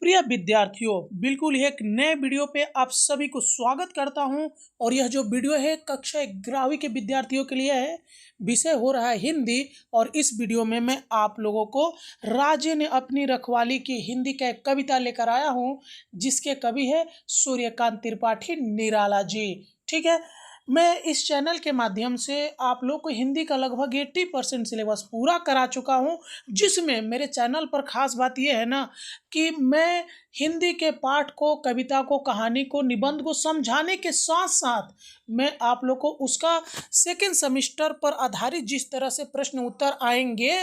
प्रिय विद्यार्थियों, बिल्कुल ही एक नए वीडियो पे आप सभी को स्वागत करता हूं। और यह जो वीडियो है कक्षा 11वीं के विद्यार्थियों के लिए है। विषय हो रहा है हिंदी। और इस वीडियो में मैं आप लोगों को राजे ने अपनी रखवाली की हिंदी का एक कविता लेकर आया हूं, जिसके कवि है सूर्यकांत त्रिपाठी निराला जी। ठीक है, मैं इस चैनल के माध्यम से आप लोग को हिंदी का लगभग 80% सिलेबस पूरा करा चुका हूं, जिसमें मेरे चैनल पर खास बात यह है ना कि मैं हिंदी के पाठ को, कविता को, कहानी को, निबंध को समझाने के साथ साथ मैं आप लोग को उसका सेकेंड सेमेस्टर पर आधारित जिस तरह से प्रश्न उत्तर आएंगे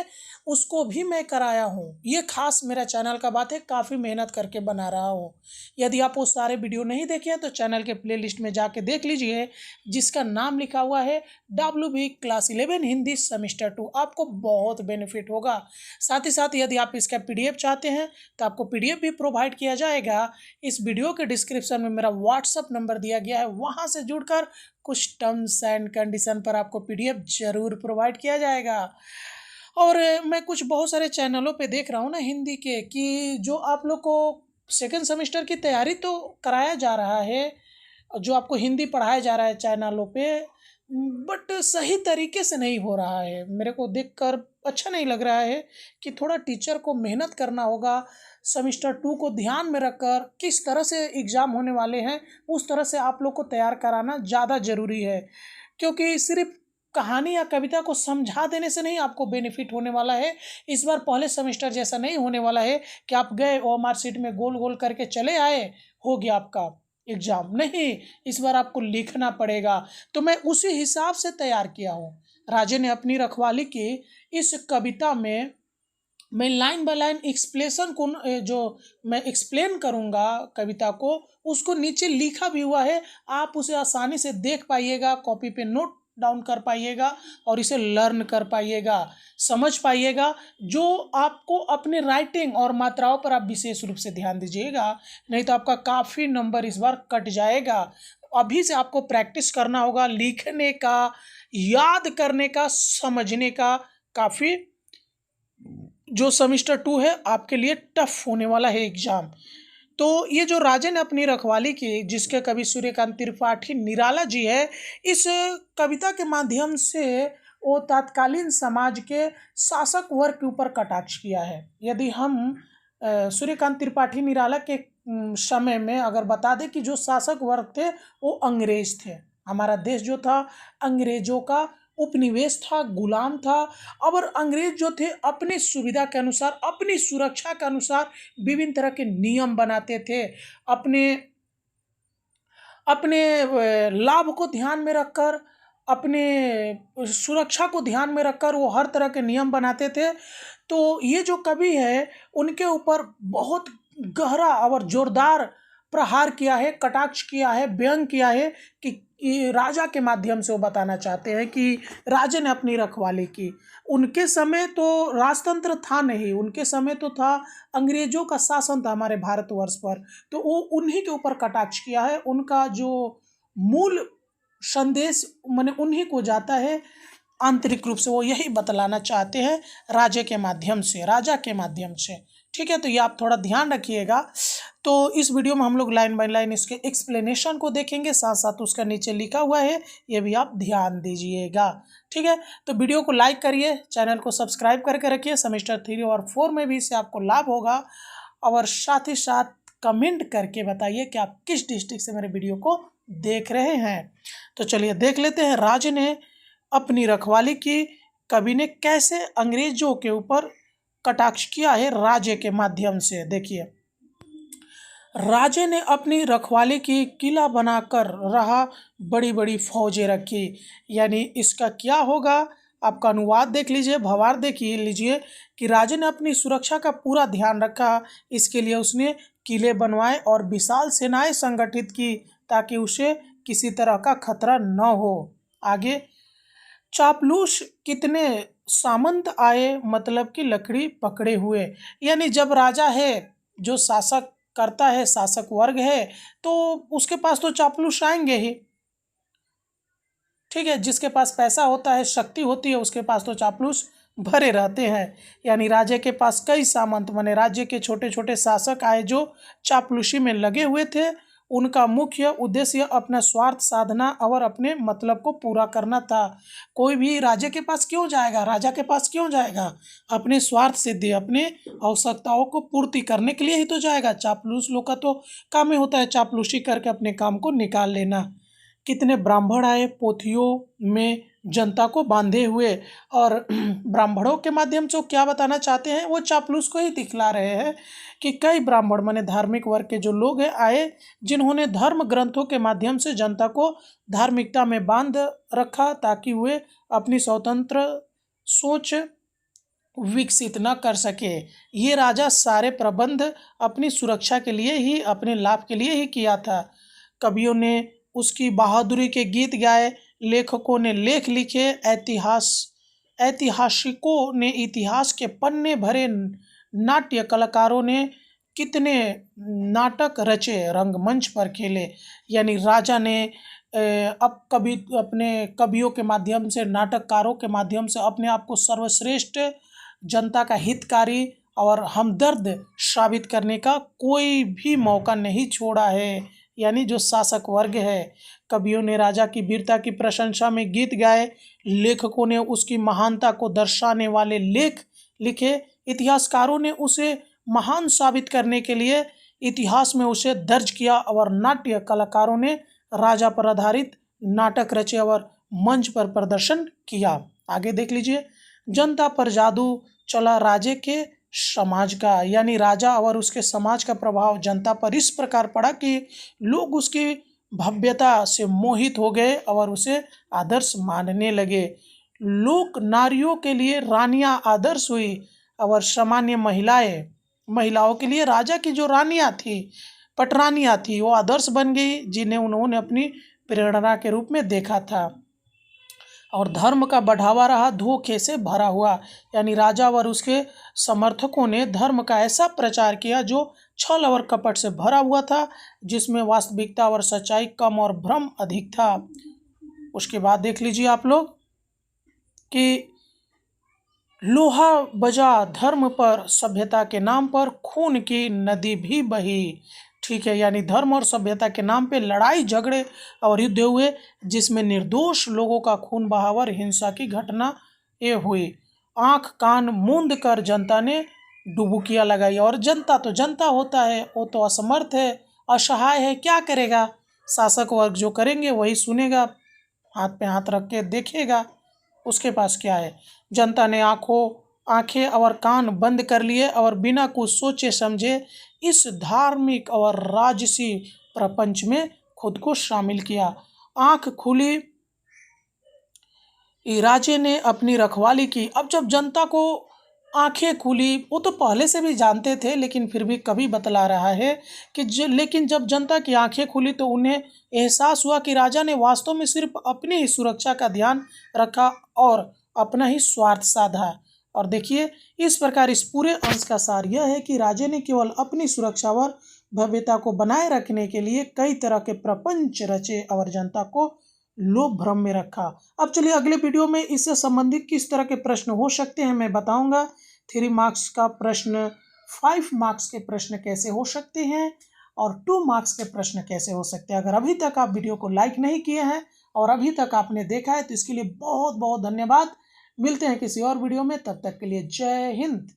उसको भी मैं कराया हूँ। ये खास मेरा चैनल का बात है, काफ़ी मेहनत करके बना रहा हूँ। यदि आप वो सारे वीडियो नहीं देखे हैं तो चैनल के प्लेलिस्ट में जाके देख लीजिए, जिसका नाम लिखा हुआ है WB क्लास 11 हिंदी सेमेस्टर 2। आपको बहुत बेनिफिट होगा। साथ ही साथ यदि आप इसका PDF चाहते हैं तो आपको PDF भी प्रोवाइड किया जाएगा। इस वीडियो के डिस्क्रिप्शन में मेरा व्हाट्सअप नंबर दिया गया है, वहां से जुड़कर कुछ टर्म्स एंड कंडीशन पर आपको PDF जरूर प्रोवाइड किया जाएगा। और मैं कुछ बहुत सारे चैनलों पे देख रहा हूँ ना हिंदी के, कि जो आप लोग को सेकेंड सेमेस्टर की तैयारी तो कराया जा रहा है, जो आपको हिंदी पढ़ाया जा रहा है चैनलों पे, बट सही तरीके से नहीं हो रहा है। मेरे को देखकर अच्छा नहीं लग रहा है कि थोड़ा टीचर को मेहनत करना होगा। सेमेस्टर 2 को ध्यान में रखकर किस तरह से एग्ज़ाम होने वाले हैं उस तरह से आप लोग को तैयार कराना ज़्यादा ज़रूरी है, क्योंकि सिर्फ कहानी या कविता को समझा देने से नहीं आपको बेनिफिट होने वाला है। इस बार पहले सेमेस्टर जैसा नहीं होने वाला है कि आप गए OMR शीट में गोल गोल करके चले आए, हो गया आपका एग्जाम। नहीं, इस बार आपको लिखना पड़ेगा। तो मैं उसी हिसाब से तैयार किया हूँ। राजे ने अपनी रखवाली की इस कविता में मैं लाइन बाय लाइन एक्सप्लेशन को, जो मैं एक्सप्लेन करूँगा कविता को, उसको नीचे लिखा भी हुआ है। आप उसे आसानी से देख पाइएगा, कॉपी पे नोट डाउन कर पाइएगा और इसे लर्न कर पाइएगा, समझ पाइएगा। जो आपको अपने राइटिंग और मात्राओं पर आप विशेष रूप से ध्यान दीजिएगा, नहीं तो आपका काफ़ी नंबर इस बार कट जाएगा। अभी से आपको प्रैक्टिस करना होगा लिखने का, याद करने का, समझने का। काफ़ी जो सेमेस्टर 2 है आपके लिए टफ होने वाला है एग्जाम। तो ये जो राजे ने अपनी रखवाली की, जिसके कवि सूर्यकांत त्रिपाठी निराला जी है, इस कविता के माध्यम से वो तत्कालीन समाज के शासक वर्ग के ऊपर कटाक्ष किया है। यदि हम सूर्यकांत त्रिपाठी निराला के समय में अगर बता दें कि जो शासक वर्ग थे वो अंग्रेज थे। हमारा देश जो था अंग्रेजों का उपनिवेश था, गुलाम था। और अंग्रेज जो थे अपनी सुविधा के अनुसार, अपनी सुरक्षा के अनुसार विभिन्न तरह के नियम बनाते थे। अपने अपने लाभ को ध्यान में रखकर, अपने सुरक्षा को ध्यान में रखकर वो हर तरह के नियम बनाते थे। तो ये जो कवि है उनके ऊपर बहुत गहरा और जोरदार प्रहार किया है, कटाक्ष किया है, व्यंग किया है कि राजा के माध्यम से वो बताना चाहते हैं कि राजे ने अपनी रखवाली की। उनके समय तो राजतंत्र था नहीं, उनके समय तो था अंग्रेजों का शासन था हमारे भारतवर्ष पर। तो वो उन्हीं के ऊपर कटाक्ष किया है। उनका जो मूल संदेश माने उन्हीं को जाता है। आंतरिक रूप से वो यही बतलाना चाहते हैं राजे के माध्यम से, राजा के माध्यम से। ठीक है, तो ये आप थोड़ा ध्यान रखिएगा। तो इस वीडियो में हम लोग लाइन बाय लाइन इसके एक्सप्लेनेशन को देखेंगे, साथ साथ उसका नीचे लिखा हुआ है ये भी आप ध्यान दीजिएगा। ठीक है, तो वीडियो को लाइक करिए, चैनल को सब्सक्राइब करके रखिए। सेमेस्टर 3 और 4 में भी इससे आपको लाभ होगा। और साथ ही साथ कमेंट करके बताइए कि आप किस डिस्ट्रिक्ट से मेरे वीडियो को देख रहे हैं। तो चलिए देख लेते हैं राजे ने अपनी रखवाली की कवि ने कैसे अंग्रेजों के ऊपर कटाक्ष किया है राजे के माध्यम से। देखिए, राजे ने अपनी रखवाली की किला बनाकर रहा, बड़ी बड़ी फौजें रखी। यानी इसका क्या होगा, आपका अनुवाद देख लीजिए, भावार्थ देखिए लीजिए कि राजे ने अपनी सुरक्षा का पूरा ध्यान रखा। इसके लिए उसने किले बनवाए और विशाल सेनाएं संगठित की ताकि उसे किसी तरह का खतरा न हो। आगे, चापलूस कितने सामंत आए, मतलब कि लकड़ी पकड़े हुए। यानी जब राजा है, जो शासक करता है, शासक वर्ग है, तो उसके पास तो चापलूस आएंगे ही। ठीक है, जिसके पास पैसा होता है, शक्ति होती है, उसके पास तो चापलूस भरे रहते हैं। यानी राजे के पास कई सामंत माने राज्य के छोटे छोटे शासक आए जो चापलूसी में लगे हुए थे। उनका मुख्य उद्देश्य अपना स्वार्थ साधना और अपने मतलब को पूरा करना था। कोई भी राजा के पास क्यों जाएगा? राजा के पास क्यों जाएगा? अपने स्वार्थ सिद्धि, अपने आवश्यकताओं को पूर्ति करने के लिए ही तो जाएगा। चापलूस लोग का तो काम ही होता है चापलूसी करके अपने काम को निकाल लेना। कितने ब्राह्मण आए पोथियों में जनता को बांधे हुए, और ब्राह्मणों के माध्यम से वो क्या बताना चाहते हैं, वो चापलूस को ही दिखला रहे हैं कि कई ब्राह्मण माने धार्मिक वर्ग के जो लोग हैं आए, जिन्होंने धर्म ग्रंथों के माध्यम से जनता को धार्मिकता में बांध रखा ताकि वे अपनी स्वतंत्र सोच विकसित न कर सके। ये राजा सारे प्रबंध अपनी सुरक्षा के लिए ही, अपने लाभ के लिए ही किया था। कवियों ने उसकी बहादुरी के गीत गाए, लेखकों ने लेख लिखे, ऐतिहासिकों ने इतिहास के पन्ने भरे, नाट्य कलाकारों ने कितने नाटक रचे, रंगमंच पर खेले। यानी राजा ने अपने कवियों के माध्यम से, नाटककारों के माध्यम से अपने आप को सर्वश्रेष्ठ, जनता का हितकारी और हमदर्द साबित करने का कोई भी मौका नहीं छोड़ा है। यानी जो शासक वर्ग है, कवियों ने राजा की वीरता की प्रशंसा में गीत गाए, लेखकों ने उसकी महानता को दर्शाने वाले लेख लिखे, इतिहासकारों ने उसे महान साबित करने के लिए इतिहास में उसे दर्ज किया, और नाट्य कलाकारों ने राजा पर आधारित नाटक रचे और मंच पर प्रदर्शन किया। आगे देख लीजिए, जनता पर जादू चला राजे के समाज का। यानी राजा और उसके समाज का प्रभाव जनता पर इस प्रकार पड़ा कि लोग उसकी भव्यता से मोहित हो गए और उसे आदर्श मानने लगे। लोक नारियों के लिए रानियां आदर्श हुई और सामान्य महिलाओं के लिए राजा की जो रानियां थी, पटरानियां थी, वो आदर्श बन गई, जिन्हें उन्होंने अपनी प्रेरणा के रूप में देखा था। और धर्म का बढ़ावा रहा धोखे से भरा हुआ। यानी राजा और उसके समर्थकों ने धर्म का ऐसा प्रचार किया जो छल और कपट से भरा हुआ था, जिसमें वास्तविकता और सच्चाई कम और भ्रम अधिक था। उसके बाद देख लीजिए आप लोग कि लोहा बजा धर्म पर, सभ्यता के नाम पर खून की नदी भी बही। ठीक है, यानी धर्म और सभ्यता के नाम पे लड़ाई झगड़े और युद्ध हुए, जिसमें निर्दोष लोगों का खून बहाव और हिंसा की घटना ये हुई। आंख कान मूंद कर जनता ने डुबुकियां लगाई, और जनता तो जनता होता है, वो तो असमर्थ है, असहाय है, क्या करेगा? शासक वर्ग जो करेंगे वही सुनेगा, हाथ पे हाथ रख के देखेगा, उसके पास क्या है। जनता ने आंखें और कान बंद कर लिए और बिना कुछ सोचे समझे इस धार्मिक और राजसी प्रपंच में खुद को शामिल किया। आंख खुली, राजे ने अपनी रखवाली की। अब जब जनता को आंखें खुली, वो तो पहले से भी जानते थे, लेकिन फिर भी कवि बतला रहा है कि लेकिन जब जनता की आंखें खुली तो उन्हें एहसास हुआ कि राजा ने वास्तव में सिर्फ अपनी ही सुरक्षा का ध्यान रखा और अपना ही स्वार्थ साधा। और देखिए, इस प्रकार इस पूरे अंश का सार यह है कि राजे ने केवल अपनी सुरक्षा और भव्यता को बनाए रखने के लिए कई तरह के प्रपंच रचे और जनता को लोभ भ्रम में रखा। अब चलिए अगले वीडियो में इससे संबंधित किस तरह के प्रश्न हो सकते हैं मैं बताऊंगा। 3 मार्क्स का प्रश्न, 5 मार्क्स के प्रश्न कैसे हो सकते हैं, और 2 मार्क्स के प्रश्न कैसे हो सकते हैं। अगर अभी तक आप वीडियो को लाइक नहीं किए हैं और अभी तक आपने देखा है तो इसके लिए बहुत बहुत धन्यवाद। मिलते हैं किसी और वीडियो में, तब तक के लिए जय हिंद।